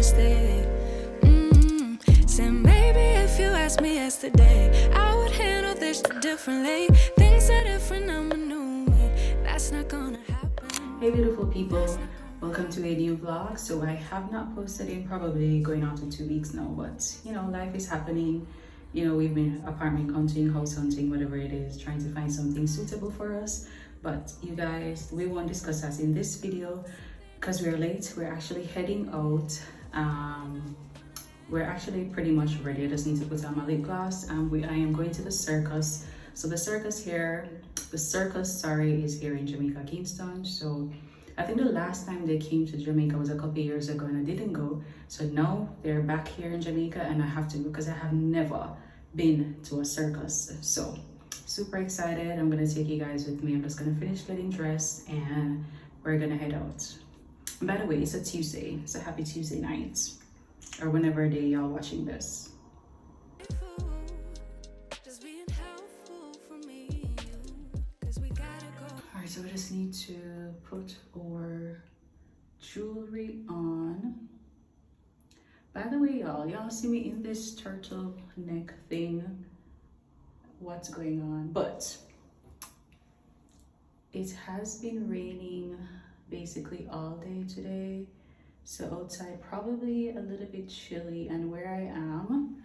mistake. Said maybe if you asked me yesterday, I would handle this differently. Things are different, I'm a new me. That's not gonna happen. Hey beautiful people, welcome to a new vlog. So I have not posted in probably going on to 2 weeks now, but you know, life is happening. You know, we've been apartment hunting, house hunting, whatever it is, trying to find something suitable for us. But you guys, we won't discuss that in this video because we're late. We're actually heading out. We're actually pretty much ready. I just need to put on my lip gloss. I am going to the circus. So the circus, is here in Jamaica, Kingston. So I think the last time they came to Jamaica was a couple years ago and I didn't go. So now they're back here in Jamaica and I have to go because I have never been to a circus. So super excited. I'm gonna take you guys with me. I'm just gonna finish getting dressed and we're gonna head out. And by the way, it's a Tuesday. It's a happy Tuesday night or whenever day y'all watching this. Alright, so we just need to put our jewelry on. By the way, y'all see me in this turtleneck thing. What's going on? But it has been raining basically all day today. So outside probably a little bit chilly, and where I am,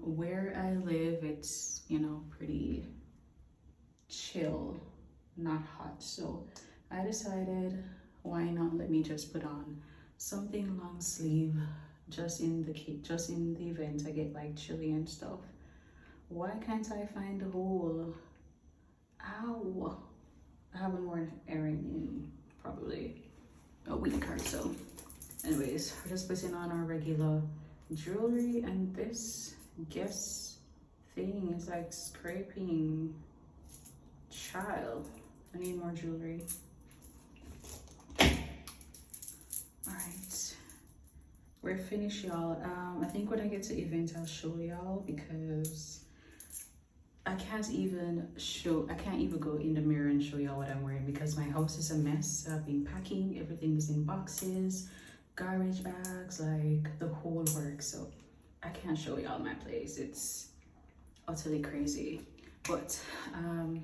where I live, it's, you know, pretty chill, not hot. So I decided, why not let me just put on something long sleeve just in the event I get like chilly and stuff. Why can't I find a hole? Ow, I haven't worn earring in probably a week or so. Anyways, we're just putting on our regular jewelry, and this guess thing is like scraping. Child, I need more jewelry. Alright, we're finished, y'all. I think when I get to event I'll show y'all because I can't even go in the mirror and show y'all what I'm wearing because my house is a mess. I've been packing, everything is in boxes, garbage bags, like the whole work. So I can't show y'all my place. It's utterly crazy. But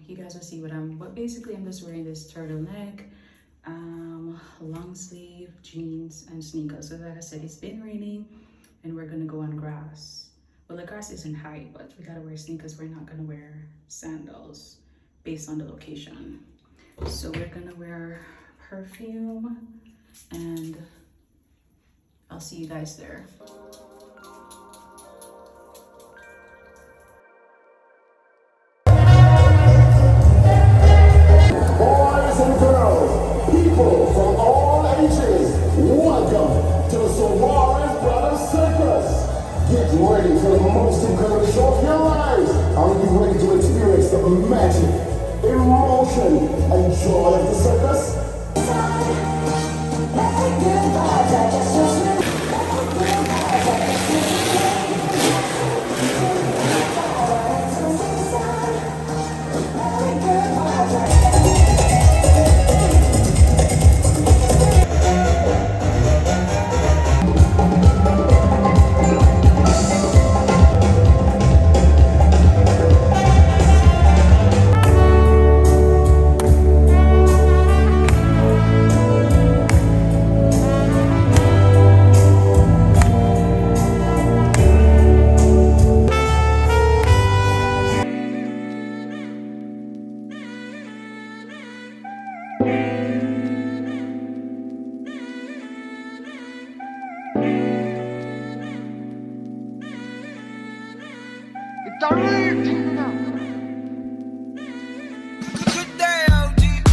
you guys will see but basically I'm just wearing this turtleneck, long sleeve jeans and sneakers. So like I said, it's been raining and we're gonna go on grass. Well, the grass isn't high, but we gotta wear sneakers. We're not gonna wear sandals based on the location. So we're gonna wear perfume and I'll see you guys there. Boys and girls, people from all ages, welcome to the Suarez Brothers Circus. Get ready for the most incredible show of your lives. Are you ready to experience the magic, emotion, and joy of the circus?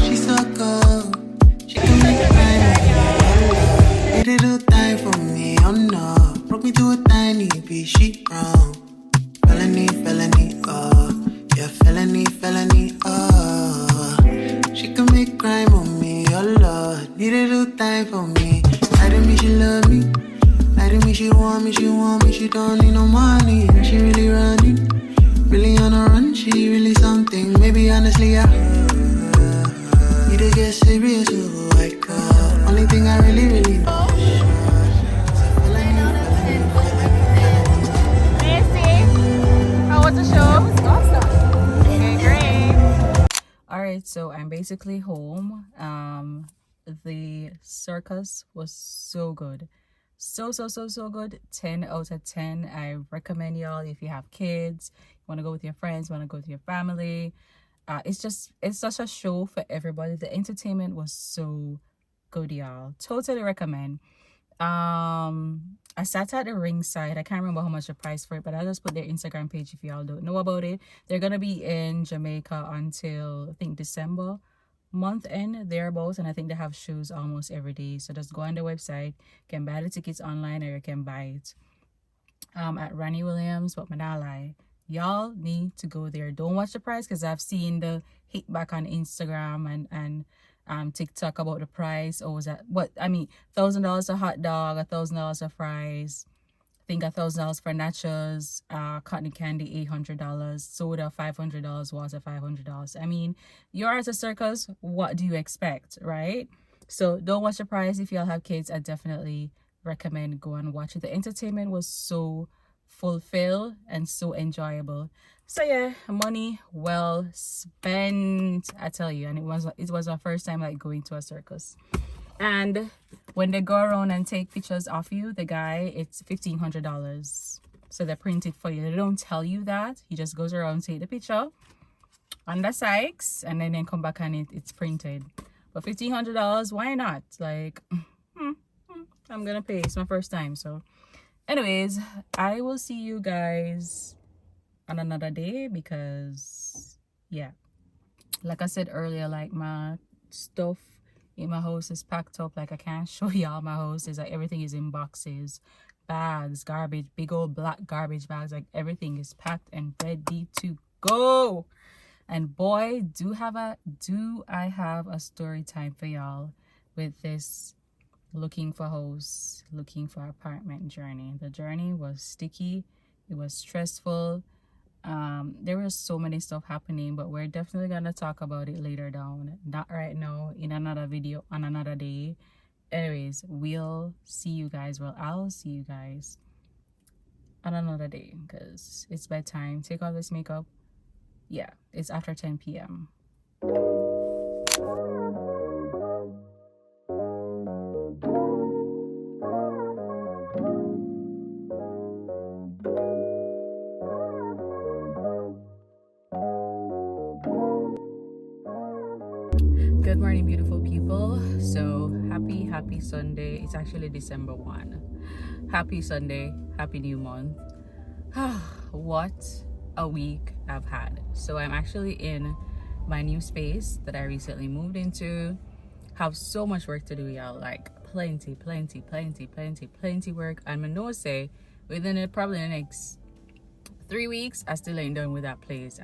She's so cold, she can make it right. Made it all time for me, oh no. Broke me to a tiny piece, she wrong. Felony, oh. Yeah, felony, oh. She can make crime on me, oh Lord. Need a little time for me. Lie to me, she love me. Lie to me, she want me. She don't need no money. She really running. Really on a run, she really something. Maybe honestly, I need to get serious, oh I call. Only thing I really know right, so I'm basically home. The circus was so good, so good. 10 out of 10. I recommend y'all, if you have kids, you want to go with your friends, want to go with your family. It's such a show for everybody. The entertainment was so good, y'all. Totally recommend. I sat at the ringside. I can't remember how much the price for it, but I'll just put their Instagram page if y'all don't know about it. They're gonna be in Jamaica until I think December month end thereabouts, and I think they have shows almost every day. So just go on their website, you can buy the tickets online, or you can buy it at Ranny Williams. But not lie, y'all need to go there. Don't watch the price, because I've seen the hit back on Instagram and TikTok about the price. Or was that what I mean, $1,000 a hot dog, $1,000 a fries, I think $1,000 for nachos, cotton candy $800, soda $500, water $500. I mean, you're at a circus, what do you expect, right? So don't watch the price. If y'all have kids, I definitely recommend go and watch it. The entertainment was so fulfilled and so enjoyable. So yeah, money well spent, I tell you. And it was my first time like going to a circus. And when they go around and take pictures of you, the guy, it's $1,500. So they print it for you. They don't tell you that. He just goes around, take the picture on the Sykes, and then come back and it's printed. But $1,500, why not? Like, I'm gonna pay. It's my first time. So anyways, I will see you guys on another day, because yeah, like I said earlier, like my stuff in my house is packed up. Like I can't show y'all my house. Is like everything is in boxes, bags, garbage, big old black garbage bags. Like everything is packed and ready to go. And boy, do I have a story time for y'all with this looking for house, looking for apartment journey. The journey was sticky, it was stressful. There was so many stuff happening, but we're definitely gonna talk about it later down, not right now, in another video on another day. Anyways, we'll see you guys, well, I'll see you guys on another day, because it's bedtime. Take off this makeup. Yeah, it's after 10 p.m. Good morning, beautiful people. So happy Sunday. It's actually December 1. Happy Sunday, happy new month. What a week I've had. So I'm actually in my new space that I recently moved into. Have so much work to do, y'all. Like plenty work. And I know say within probably the next 3 weeks, I still ain't done with that place.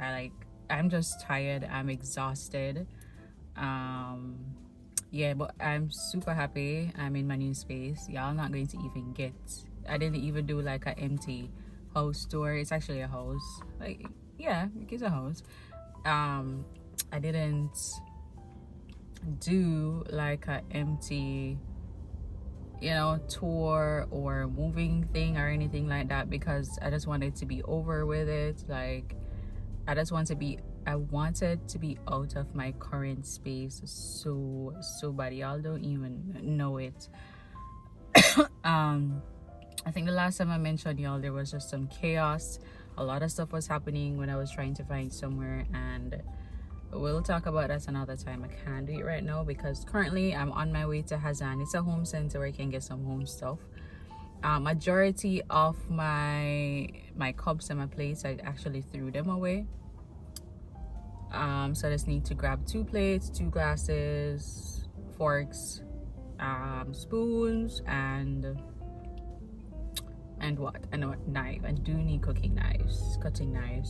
I'm just tired, I'm exhausted. Yeah, but I'm super happy I'm in my new space. Y'all not going to even get, I didn't even do like an empty house tour. It's actually a house, like, yeah, it's a house. I didn't do like an empty, you know, tour or moving thing or anything like that, because I just wanted to be over with it. Like I wanted to be out of my current space so bad. Y'all don't even know it. I think the last time I mentioned y'all, there was just some chaos. A lot of stuff was happening when I was trying to find somewhere, and we'll talk about that another time. I can't do it right now because currently I'm on my way to Hazan. It's a home center where you can get some home stuff. Majority of my cups and my plates, I actually threw them away. So I just need to grab 2 plates, 2 glasses, forks, spoons, and what? I know, knife. I do need cutting knives.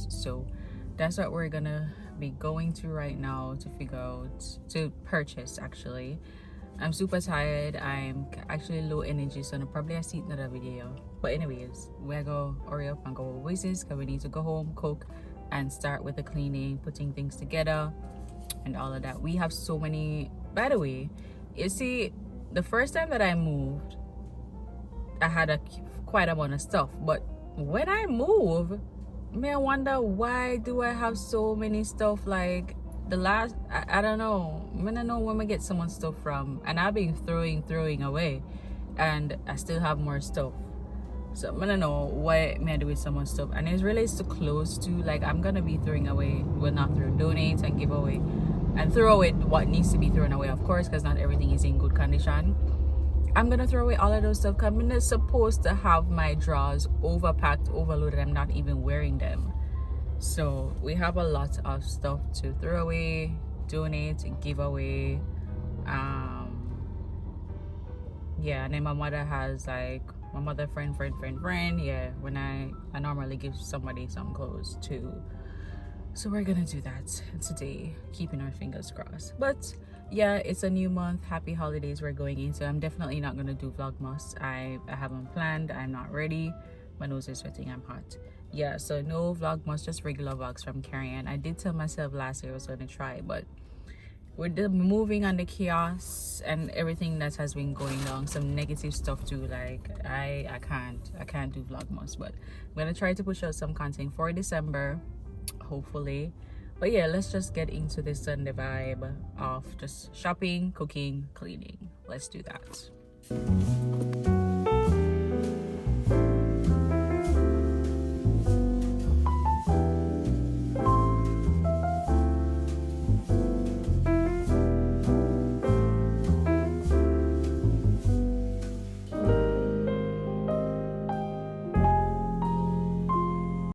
So that's what we're gonna be going to right now to purchase. Actually, I'm super tired. I'm actually low energy, so I'll probably see another video. But anyways, we're gonna hurry up and go over business because we need to go home, cook, and start with the cleaning, putting things together and all of that. We have so many. By the way, you see, the first time that I moved, I had quite amount of stuff, but when I move, I wonder, why do I have so many stuff? Like, the last, I don't know. I don't know when we get someone stuff from, and I've been throwing away, and I still have more stuff. So I don't know what may I do with someone's stuff, and it relates to clothes too. Like I'm gonna be throwing away, well not throw, donate and give away, and throw away what needs to be thrown away, of course, because not everything is in good condition. I'm gonna throw away all of those stuff. I'm not supposed to have my drawers overpacked, overloaded. I'm not even wearing them. So we have a lot of stuff to throw away, donate, give away. Yeah, and then my mother has like my mother friend. Yeah, when I normally give somebody some clothes too. So we're gonna do that today, keeping our fingers crossed. But yeah, it's a new month. Happy holidays we're going into. I'm definitely not gonna do vlogmas. I haven't planned. I'm not ready. My nose is sweating. I'm hot. Yeah, so no vlogmas, just regular vlogs from Carrie. I did tell myself last year I was gonna try, but with the moving and the chaos and everything that has been going on, some negative stuff too, like I can't do vlogmas. But I'm gonna try to push out some content for December, hopefully. But yeah, let's just get into this Sunday vibe of just shopping, cooking, cleaning. Let's do that.